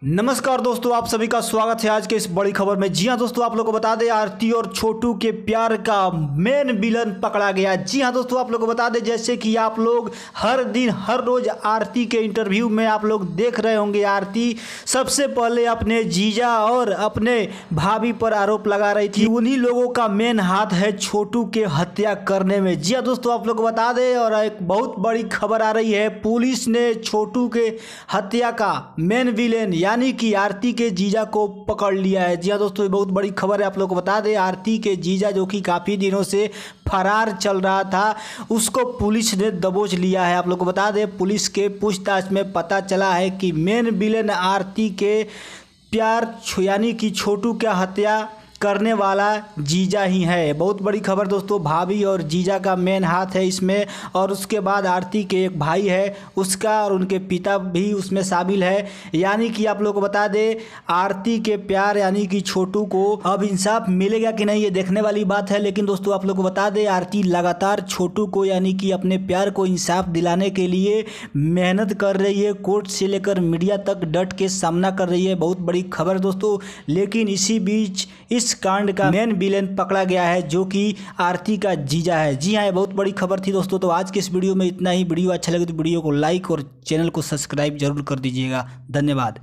नमस्कार दोस्तों, आप सभी का स्वागत है आज के इस बड़ी खबर में। जी हां दोस्तों, आप लोगों को बता दें आरती और छोटू के प्यार का मेन विलन पकड़ा गया। जी हां दोस्तों, आप लोगों को बता दें जैसे कि आप लोग हर दिन हर रोज आरती के इंटरव्यू में आप लोग देख रहे होंगे, आरती सबसे पहले अपने जीजा और अपने भाभी पर आरोप लगा रही थी। उन्हीं लोगों का मेन हाथ है छोटू के हत्या करने में। जी हां दोस्तों, आप लोग को बता दें और एक बहुत बड़ी खबर आ रही है, पुलिस ने छोटू के हत्या का मेन विलेन यानी कि आरती के जीजा को पकड़ लिया है। जी हाँ दोस्तों, ये बहुत बड़ी खबर है। आप लोग को बता दें आरती के जीजा जो कि काफ़ी दिनों से फरार चल रहा था, उसको पुलिस ने दबोच लिया है। आप लोग को बता दें पुलिस के पूछताछ में पता चला है कि मेन विलेन आरती के प्यार यानी कि छोटू का हत्या करने वाला जीजा ही है। बहुत बड़ी खबर दोस्तों, भाभी और जीजा का मेन हाथ है इसमें। और उसके बाद आरती के एक भाई है, उसका और उनके पिता भी उसमें शामिल है। यानी कि आप लोग को बता दें आरती के प्यार यानी कि छोटू को अब इंसाफ मिलेगा कि नहीं, ये देखने वाली बात है। लेकिन दोस्तों आप लोग को बता दें आरती लगातार छोटू को यानी कि अपने प्यार को इंसाफ दिलाने के लिए मेहनत कर रही है, कोर्ट से लेकर मीडिया तक डट के सामना कर रही है। बहुत बड़ी खबर दोस्तों। लेकिन इसी बीच इस कांड का मेन विलेन पकड़ा गया है जो कि आरती का जीजा है। जी हाँ, ये बहुत बड़ी खबर थी दोस्तों। तो आज के इस वीडियो में इतना ही। वीडियो अच्छा लगे तो वीडियो को लाइक और चैनल को सब्सक्राइब जरूर कर दीजिएगा। धन्यवाद।